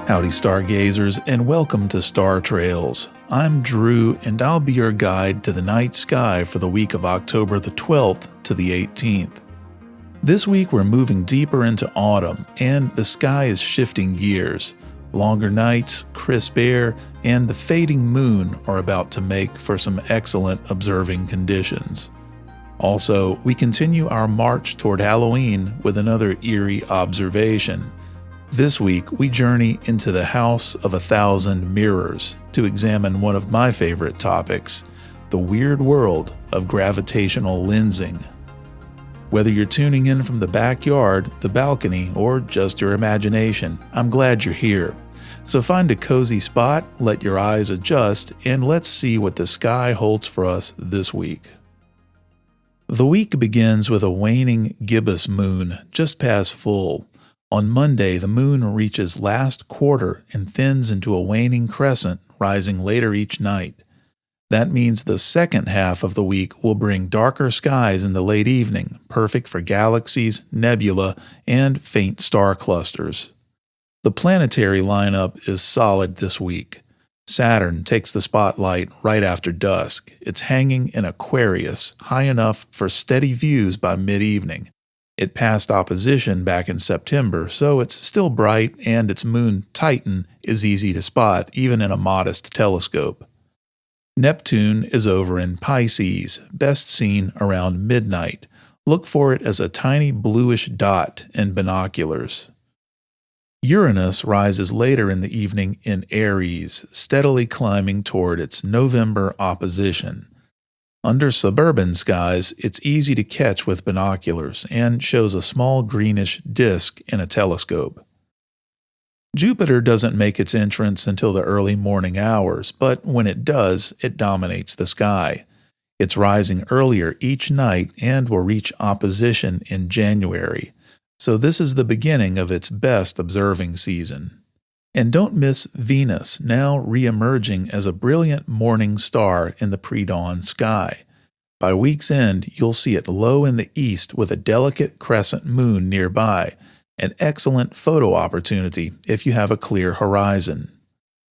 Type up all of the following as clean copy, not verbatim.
Howdy, stargazers, and welcome to Star Trails. I'm Drew, and I'll be your guide to the night sky for the week of October the 12th to the 18th. This week we're moving deeper into autumn, and the sky is shifting gears. Longer nights, crisp air, and the fading moon are about to make for some excellent observing conditions. Also, we continue our march toward Halloween with another eerie observation. This week, we journey into the House of 1,000 Mirrors to examine one of my favorite topics, the weird world of gravitational lensing. Whether you're tuning in from the backyard, the balcony, or just your imagination, I'm glad you're here. So find a cozy spot, let your eyes adjust, and let's see what the sky holds for us this week. The week begins with a waning gibbous moon just past full. On Monday, the moon reaches last quarter and thins into a waning crescent, rising later each night. That means the second half of the week will bring darker skies in the late evening, perfect for galaxies, nebula, and faint star clusters. The planetary lineup is solid this week. Saturn takes the spotlight right after dusk. It's hanging in Aquarius, high enough for steady views by mid-evening. It passed opposition back in September, so it's still bright, and its moon Titan is easy to spot even in a modest telescope. Neptune is over in Pisces, best seen around midnight. Look for it as a tiny bluish dot in binoculars. Uranus rises later in the evening in Aries, steadily climbing toward its November opposition. Under suburban skies, it's easy to catch with binoculars and shows a small greenish disk in a telescope. Jupiter doesn't make its entrance until the early morning hours, but when it does, it dominates the sky. It's rising earlier each night and will reach opposition in January, so this is the beginning of its best observing season. And don't miss Venus, now re-emerging as a brilliant morning star in the pre-dawn sky. By week's end, you'll see it low in the east with a delicate crescent moon nearby, an excellent photo opportunity if you have a clear horizon.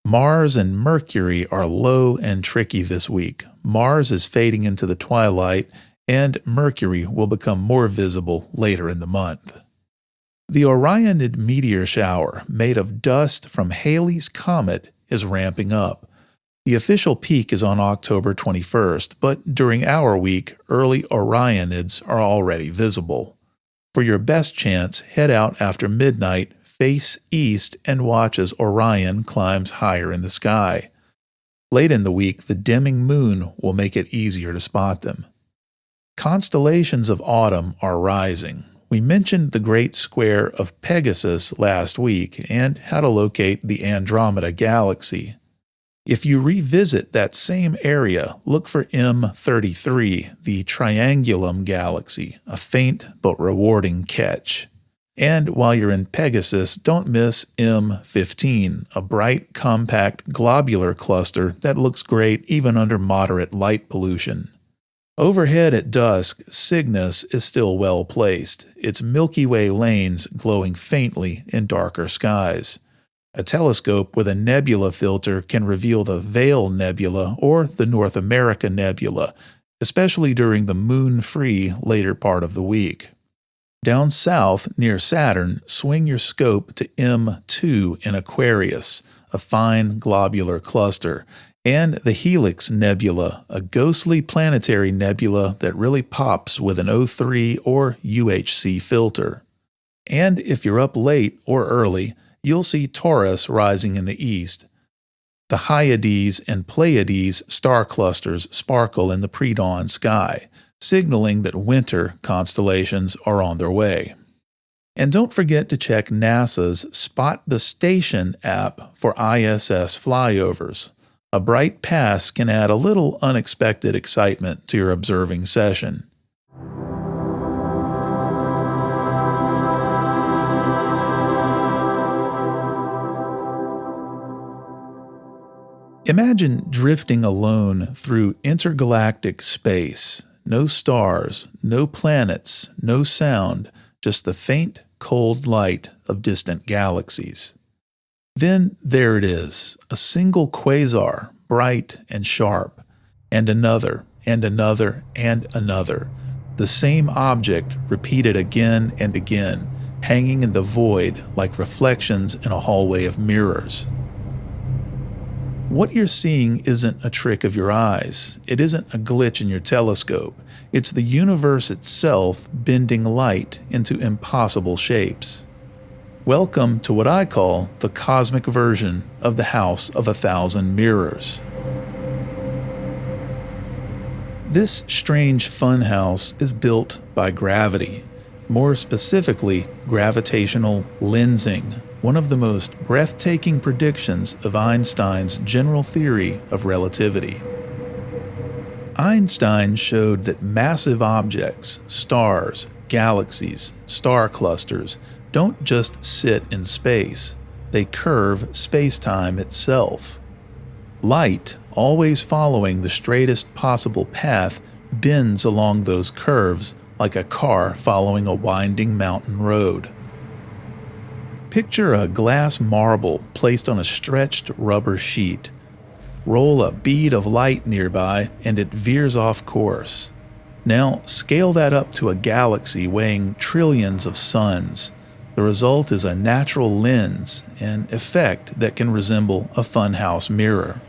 Mars and Mercury are low and tricky this week. Mars is fading into the twilight, and Mercury will become more visible later in the month. The Orionid meteor shower, made of dust from Halley's Comet, is ramping up. The official peak is on October 21st, but during our week, early Orionids are already visible. For your best chance, head out after midnight, face east, and watch as Orion climbs higher in the sky. Late in the week, the dimming moon will make it easier to spot them. Constellations of autumn are rising. We mentioned the Great Square of Pegasus last week and how to locate the Andromeda Galaxy. If you revisit that same area, look for M33, the Triangulum Galaxy, a faint but rewarding catch. And while you're in Pegasus, don't miss M15, a bright, compact, globular cluster that looks great even under moderate light pollution. Overhead at dusk, Cygnus is still well placed, its Milky Way lanes glowing faintly in darker skies. A telescope with a nebula filter can reveal the Veil Nebula or the North America Nebula, especially during the moon-free later part of the week. Down south, near Saturn, swing your scope to M2 in Aquarius, a fine globular cluster, and the Helix Nebula, a ghostly planetary nebula that really pops with an O3 or UHC filter. And if you're up late or early, you'll see Taurus rising in the east. The Hyades and Pleiades star clusters sparkle in the pre-dawn sky, signaling that winter constellations are on their way. And don't forget to check NASA's Spot the Station app for ISS flyovers. A bright pass can add a little unexpected excitement to your observing session. Imagine drifting alone through intergalactic space. No stars, no planets, no sound, just the faint, cold light of distant galaxies. Then there it is, a single quasar, bright and sharp, and another, and another, and another. The same object repeated again and again, hanging in the void like reflections in a hallway of mirrors. What you're seeing isn't a trick of your eyes. It isn't a glitch in your telescope. It's the universe itself bending light into impossible shapes. Welcome to what I call the cosmic version of the House of 1,000 Mirrors. This strange funhouse is built by gravity, more specifically gravitational lensing, one of the most breathtaking predictions of Einstein's general theory of relativity. Einstein showed that massive objects, stars, galaxies, star clusters, don't just sit in space, they curve space-time itself. Light, always following the straightest possible path, bends along those curves like a car following a winding mountain road. Picture a glass marble placed on a stretched rubber sheet. Roll a bead of light nearby and it veers off course. Now scale that up to a galaxy weighing trillions of suns. The result is a natural lens, an effect that can resemble a funhouse mirror.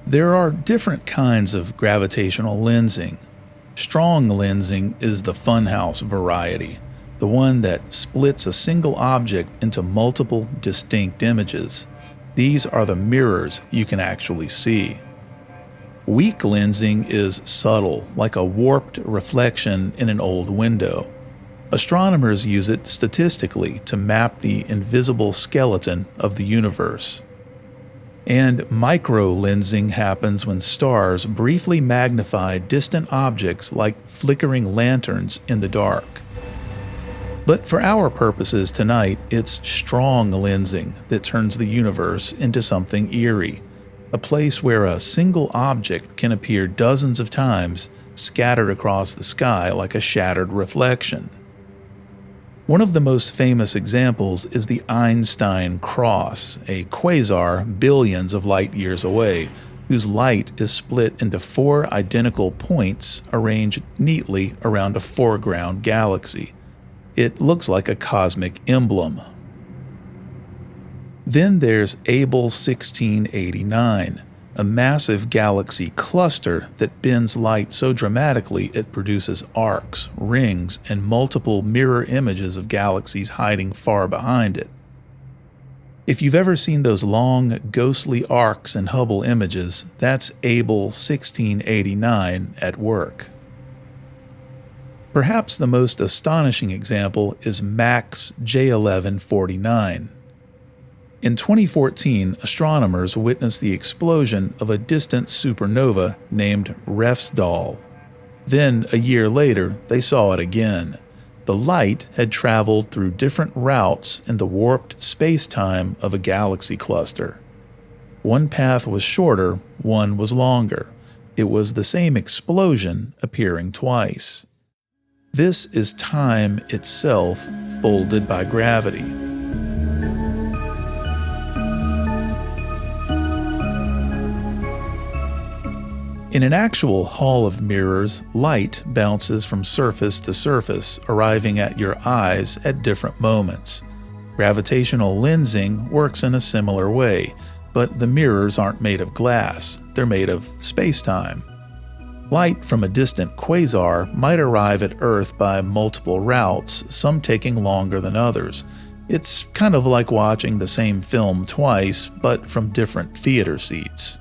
There are different kinds of gravitational lensing. Strong lensing is the funhouse variety, the one that splits a single object into multiple distinct images. These are the mirrors you can actually see. Weak lensing is subtle, like a warped reflection in an old window. Astronomers use it statistically to map the invisible skeleton of the universe. And micro-lensing happens when stars briefly magnify distant objects like flickering lanterns in the dark. But for our purposes tonight, it's strong lensing that turns the universe into something eerie, a place where a single object can appear dozens of times, scattered across the sky like a shattered reflection. One of the most famous examples is the Einstein Cross, a quasar billions of light years away, whose light is split into 4 identical points arranged neatly around a foreground galaxy. It looks like a cosmic emblem. Then there's Abell 1689, a massive galaxy cluster that bends light so dramatically it produces arcs, rings, and multiple mirror images of galaxies hiding far behind it. If you've ever seen those long, ghostly arcs in Hubble images, that's Abell 1689 at work. Perhaps the most astonishing example is Max J1149. In 2014, astronomers witnessed the explosion of a distant supernova named Refsdal. Then, a year later, they saw it again. The light had traveled through different routes in the warped space-time of a galaxy cluster. One path was shorter, one was longer. It was the same explosion appearing twice. This is time itself folded by gravity. In an actual hall of mirrors, light bounces from surface to surface, arriving at your eyes at different moments. Gravitational lensing works in a similar way, but the mirrors aren't made of glass, they're made of space-time. Light from a distant quasar might arrive at Earth by multiple routes, some taking longer than others. It's kind of like watching the same film twice, but from different theater seats.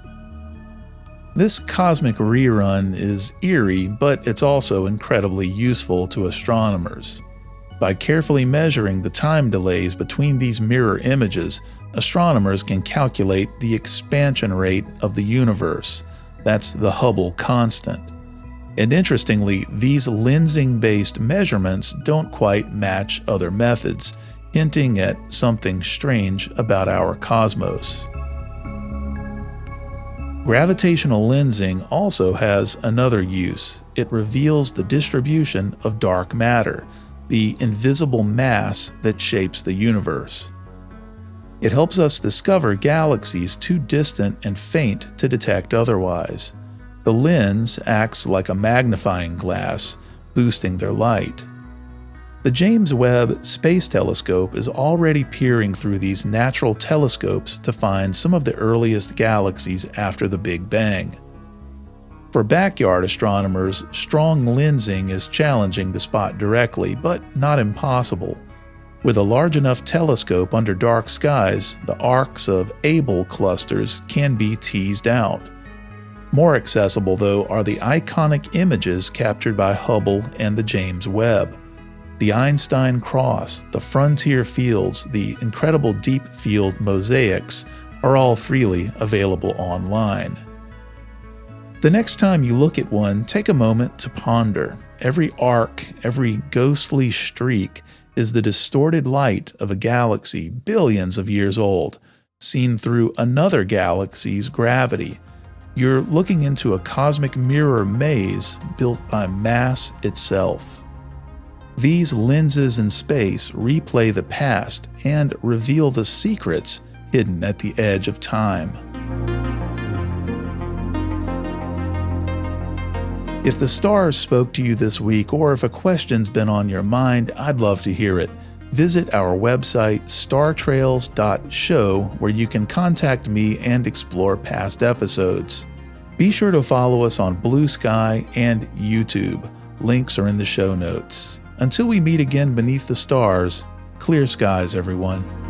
This cosmic rerun is eerie, but it's also incredibly useful to astronomers. By carefully measuring the time delays between these mirror images, astronomers can calculate the expansion rate of the universe. That's the Hubble constant. And interestingly, these lensing-based measurements don't quite match other methods, hinting at something strange about our cosmos. Gravitational lensing also has another use. It reveals the distribution of dark matter, the invisible mass that shapes the universe. It helps us discover galaxies too distant and faint to detect otherwise. The lens acts like a magnifying glass, boosting their light. The James Webb Space Telescope is already peering through these natural telescopes to find some of the earliest galaxies after the Big Bang. For backyard astronomers, strong lensing is challenging to spot directly, but not impossible. With a large enough telescope under dark skies, the arcs of Abell clusters can be teased out. More accessible, though, are the iconic images captured by Hubble and the James Webb. The Einstein Cross, the frontier fields, the incredible deep field mosaics are all freely available online. The next time you look at one, take a moment to ponder. Every arc, every ghostly streak is the distorted light of a galaxy billions of years old, seen through another galaxy's gravity. You're looking into a cosmic mirror maze built by mass itself. These lenses in space replay the past and reveal the secrets hidden at the edge of time. If the stars spoke to you this week, or if a question's been on your mind, I'd love to hear it. Visit our website, startrails.show, where you can contact me and explore past episodes. Be sure to follow us on Blue Sky and YouTube. Links are in the show notes. Until we meet again beneath the stars, clear skies, everyone.